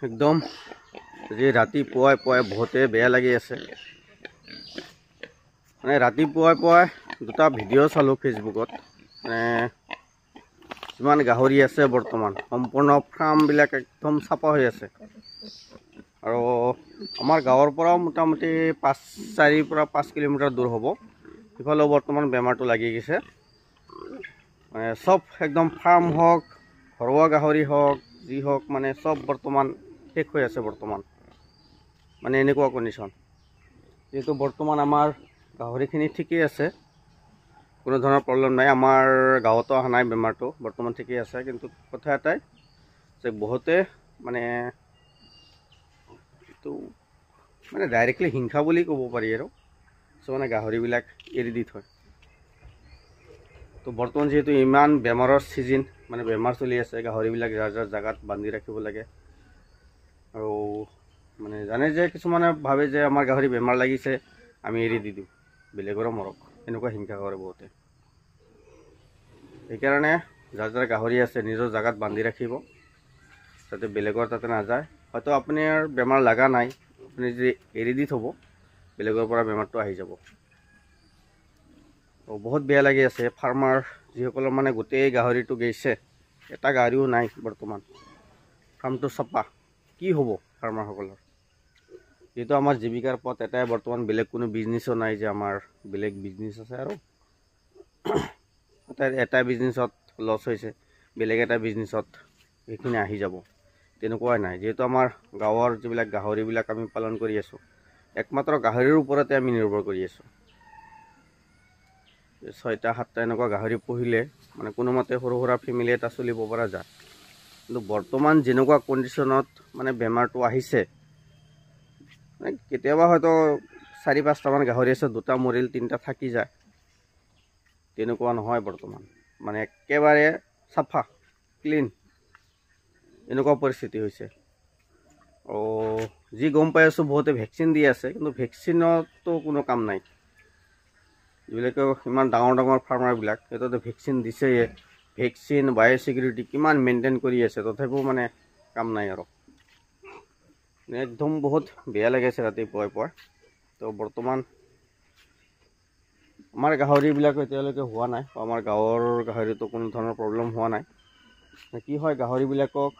একদম আজি ৰাতিপুৱাই পুৱাই বহুতে বেয়া লাগি আছে। মানে ৰাতিপুৱাই পুৱাই দুটা ভিডিঅ' চালোঁ ফেচবুকত। মানে যিমান গাহৰি আছে বৰ্তমান সম্পূৰ্ণ ফাৰ্মবিলাক একদম চাফা হৈ আছে। আৰু আমাৰ গাঁৱৰ পৰাও মোটামুটি 4 পৰা 5 কিলোমিটাৰ দূৰ হ'ব। সিফালেও বৰ্তমান বেমাৰটো লাগি গৈছে। মানে চব একদম ফাৰ্ম হওক, ঘৰুৱা গাহৰি হওক, যি হওক মানে চব বৰ্তমান শেষ হৈ আছে বৰ্তমান। মানে এনেকুৱা কণ্ডিশ্যন। যিহেতু বৰ্তমান আমাৰ গাহৰিখিনি ঠিকেই আছে, কোনো ধৰণৰ প্ৰব্লেম নাই। আমাৰ গাঁৱতো অহা নাই বেমাৰটো, বৰ্তমান ঠিকেই আছে। কিন্তু কথা এটাই যে বহুতে মানে এইটো মানে ডাইৰেক্টলি হিংসা বুলি ক'ব পাৰি আৰু কিছুমানে গাহৰিবিলাক এৰি দি থয়। তো বৰ্তমান যিহেতু ইমান বেমাৰৰ ছিজন, মানে বেমাৰ চলি আছে, গাহৰিবিলাক যাৰ যাৰ জেগাত বান্ধি ৰাখিব লাগে। আৰু মানে জানে যে কিছুমানে ভাবে যে আমাৰ গাহৰি বেমাৰ লাগিছে আমি এৰি দি দিওঁ, বেলেগৰো মৰক, এনেকুৱা হিংসা কৰে বহুতে। সেইকাৰণে যাৰ যাৰ গাহৰি আছে নিজৰ জেগাত বান্ধি ৰাখিব, যাতে বেলেগৰ তাতে নাযায়। হয়তো আপোনাৰ বেমাৰ লগা নাই, আপুনি যদি এৰি দি থ'ব বেলেগৰ পৰা বেমাৰটো আহি যাব। বহুত বেয়া লাগি আছে ফাৰ্মাৰ যিসকলৰ মানে গোটেই গাহৰিটো গৈছে, এটা গাহৰিও নাই বৰ্তমান। ফাৰ্মটো চাফা, কি হ'ব ফাৰ্মাৰসকলৰ? যিহেতু আমাৰ জীৱিকাৰ পথ এটাই বৰ্তমান, বেলেগ কোনো বিজনেছো নাই যে আমাৰ বেলেগ বিজনেছ আছে আৰু এটা বিজনেছত লছ হৈছে বেলেগ এটা বিজনেছত সেইখিনি আহি যাব, তেনেকুৱাই নাই। যিহেতু আমাৰ গাঁৱৰ যিবিলাক গাহৰিবিলাক আমি পালন কৰি আছোঁ, একমাত্ৰ গাহৰিৰ ওপৰতে আমি নিৰ্ভৰ কৰি আছোঁ। 6টা 7টা এনেকুৱা গাহৰি পুহিলে মানে কোনোমতে সৰু সুৰা ফেমিলি এটা চলিব পৰা যায়। কিন্তু বৰ্তমান যেনেকুৱা কণ্ডিশ্যনত মানে বেমাৰটো আহিছে, মানে কেতিয়াবা হয়তো 4-5টামান গাহৰি আছে, 2টা মৰিল, 3টা থাকি যায়, তেনেকুৱা নহয় বৰ্তমান। মানে একেবাৰে চাফা ক্লিন এনেকুৱা পৰিস্থিতি হৈছে। যি গম পাই আছোঁ বহুতে ভেকচিন দি আছে, কিন্তু ভেকচিনতো কোনো কাম নাই। যিবিলাকে ইমান ডাঙৰ ডাঙৰ ফাৰ্মাৰবিলাক সিহঁতে ভেকচিন দিছেই, ভেকচিন বায়'ছিকিউৰিটি কিমান মেইনটেইন কৰি আছে, তথাপিও মানে কাম নাই আৰু। একদম বহুত বেয়া লাগিছে ৰাতিপুৱাই পুৱাই। তো বৰ্তমান আমাৰ গাহৰিবিলাক এতিয়ালৈকে হোৱা নাই, আমাৰ গাঁৱৰ গাহৰিটো কোনো ধৰণৰ প্ৰব্লেম হোৱা নাই। কি হয়, গাহৰিবিলাকক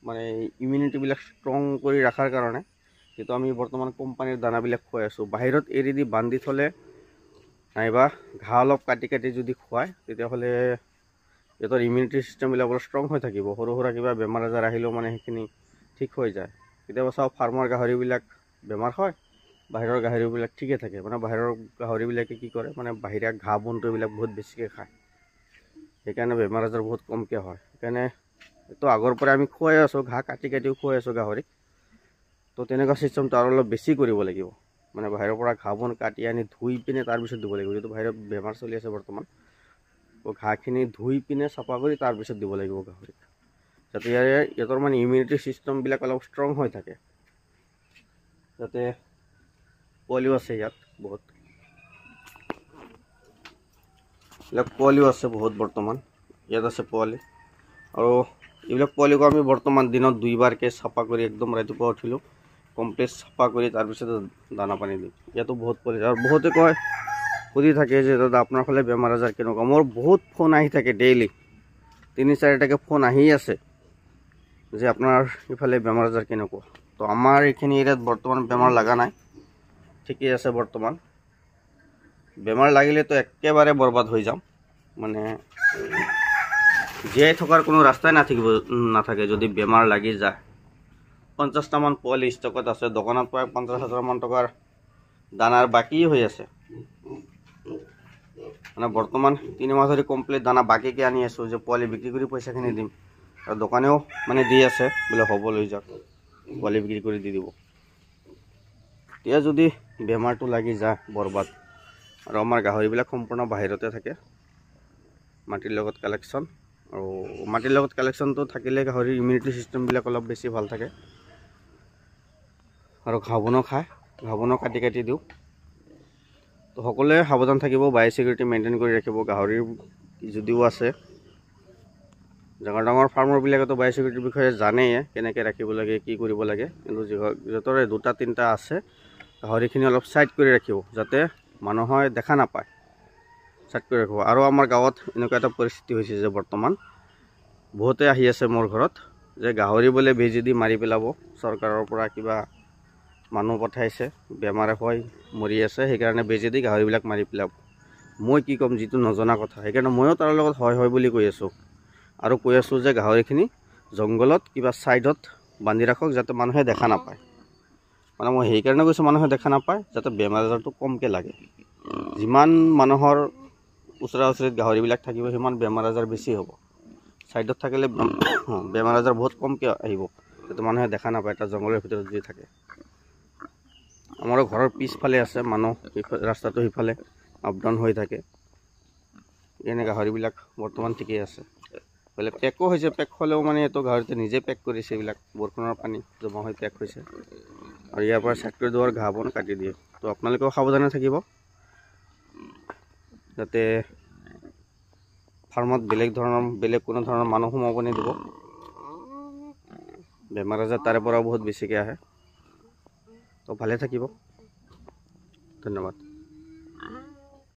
মানে ইমিউনিটিবিলাক ষ্ট্ৰং কৰি ৰখাৰ কাৰণে যিটো আমি বৰ্তমান কোম্পানীৰ দানাবিলাক খুৱাই আছোঁ, বাহিৰত এৰি দি বান্ধি থ'লে নাইবা ঘাঁহ অলপ কাটি কাটি যদি খুৱায়, তেতিয়াহ'লে সিহঁতৰ ইমিউনিটি ছিষ্টেমবিলাক অলপ ষ্ট্ৰং হৈ থাকিব। সৰু সুৰা কিবা বেমাৰ আজাৰ আহিলেও মানে সেইখিনি ঠিক হৈ যায়। কেতিয়াবা চাওঁ ফাৰ্মৰ গাহৰিবিলাক বেমাৰ হয়, বাহিৰৰ গাহৰিবিলাক ঠিকে থাকে। মানে বাহিৰৰ গাহৰিবিলাকে কি কৰে, মানে বাহিৰা ঘাঁহ বনটো এইবিলাক বহুত বেছিকৈ খায়, সেইকাৰণে বেমাৰ আজাৰ বহুত কমকৈ হয়। সেইকাৰণে এইটো আগৰ পৰাই আমি খুৱাই আছোঁ, ঘাঁহ কাটি কাটিও খুৱাই আছোঁ গাহৰিক। তো তেনেকুৱা ছিষ্টেমটো আৰু অলপ বেছি কৰিব লাগিব। মানে বাহিৰৰ পৰা ঘাঁহ বন কাটি আনি ধুই পিনে তাৰপিছত দিব লাগিব। যিহেতু বাহিৰত বেমাৰ চলি আছে বৰ্তমান, তো ঘাঁহখিনি ধুই পিনে চাফা কৰি তাৰপিছত দিব লাগিব গাহৰিক, যাতে ইহঁতৰ মানে ইমিউনিটি ছিষ্টেমবিলাক অলপ ষ্ট্ৰং হৈ থাকে। যাতে পোৱালিও আছে ইয়াত বহুত, এইবিলাক পোৱালিও আছে বহুত বৰ্তমান, ইয়াত আছে পোৱালি। আৰু এইবিলাক পোৱালিকো আমি বৰ্তমান দিনত 2বাৰকৈ চাফা কৰি একদম ৰাতিপুৱা উঠিলোঁ কমপ্লিট চাফা কৰি তাৰপিছতে দানা পানী দিওঁ। ইয়াতো বহুত পোৱালি। আৰু বহুতে কয়, সুধি থাকে যে দাদা আপোনাৰ ফালে বেমাৰ আজাৰ কেনেকুৱা? মোৰ বহুত ফোন আহি থাকে ডেইলি, 3-4টাকৈ ফোন আহি আছে যে আপোনাৰ ইফালে বেমাৰ আজাৰ কেনেকুৱা। তো আমাৰ এইখিনি এৰিয়াত বৰ্তমান বেমাৰ লগা নাই, ঠিকেই আছে বৰ্তমান। বেমাৰ লাগিলেতো একেবাৰে বৰবাদ হৈ যাম, মানে জীয়াই থকাৰ কোনো ৰাস্তাই নাথাকে যদি বেমাৰ লাগি যায়। 50টামান পোৱালি ষ্টকত আছে, দোকানত প্ৰায় 50,000মান টকাৰ দানাৰ বাকী হৈ আছে। মানে বৰ্তমান 3 মাহ ধৰি কমপ্লিট দানা বাকীকৈ আনি আছোঁ যে পোৱালি বিক্ৰী কৰি পইচাখিনি দিম। আৰু দোকানেও মানে দি আছে, বোলে হ'ব লৈ যাওক, পোৱালি বিক্ৰী কৰি দি দিব। এতিয়া যদি বেমাৰটো লাগি যায় বৰবাদ। আৰু আমাৰ গাহৰিবিলাক সম্পূৰ্ণ বাহিৰতে থাকে, মাটিৰ লগত কালেকশ্যন। আৰু মাটিৰ লগত কালেকশ্যনটো থাকিলে গাহৰিৰ ইমিউনিটি ছিষ্টেমবিলাক অলপ বেছি ভাল থাকে। আৰু ঘাঁহ বনো খায়, ঘাঁহ বনো কাটি কাটি দিওঁ। তো সকলোৱে সাৱধান থাকিব, বায়'ছিকিউৰিটি মেইনটেইন কৰি ৰাখিব। গাহৰিৰ যদিও আছে ডাঙৰ ডাঙৰ ফাৰ্মাৰবিলাকেতো বায়'চিকিউৰিটিৰ বিষয়ে জানেই, কেনেকৈ ৰাখিব লাগে, কি কৰিব লাগে। কিন্তু য'তৰে 2-3টা আছে, গাহৰিখিনি অলপ ছাইড কৰি ৰাখিব, যাতে মানুহে দেখা নাপায়, ছাইড কৰি ৰাখিব। আৰু আমাৰ গাঁৱত এনেকুৱা এটা পৰিস্থিতি হৈছে যে বৰ্তমান বহুতে আহি আছে মোৰ ঘৰত যে গাহৰি বোলে বেজী দি মাৰি পেলাব, চৰকাৰৰ পৰা কিবা মানুহ পঠাইছে, বেমাৰে হয় মৰি আছে, সেইকাৰণে বেজী দি গাহৰিবিলাক মাৰি পেলাব। মই কি ক'ম, যিটো নজনা কথা, সেইকাৰণে ময়ো তাৰ লগত হয় বুলি কৈ আছোঁ। আৰু কৈ আছোঁ যে গাহৰিখিনি জংঘলত কিবা ছাইডত বান্ধি ৰাখক, যাতে মানুহে দেখা নাপায়। মানে মই সেইকাৰণে কৈছোঁ মানুহে দেখা নাপায়, যাতে বেমাৰ আজাৰটো কমকৈ লাগে। যিমান মানুহৰ ওচৰা ওচৰিত গাহৰিবিলাক থাকিব, সিমান বেমাৰ আজাৰ বেছি হ'ব। ছাইডত থাকিলে বেমাৰ আজাৰ বহুত কমকৈ আহিব, যাতে মানুহে দেখা নাপায়, এটা জংঘলৰ ভিতৰত যদি থাকে। আমাৰো ঘৰৰ পিছফালে আছে মানুহ, ৰাস্তাটো সিফালে আপ ডাউন হৈ থাকে। এনে গাহৰিবিলাক বৰ্তমান ঠিকেই আছে। বোলে পেকো হৈছে, পেক হ'লেও মানে এইটো গাহৰিতে নিজে পেক কৰিছে, এইবিলাক বৰষুণৰ পানী জমা হৈ পেক হৈছে। আৰু ইয়াৰ পৰা ছাইড কৰি দেওয়াৰ ঘাঁহ বন কাটি দিয়ে। তো আপোনালোকেও সাৱধানে থাকিব, যাতে ফাৰ্মত বেলেগ কোনো ধৰণৰ মানুহ সোমাব নিদিব। বেমাৰ আজাৰ তাৰে পৰাও বহুত বেছিকৈ আহে। তো ভালে থাকিব, ধন্যবাদ।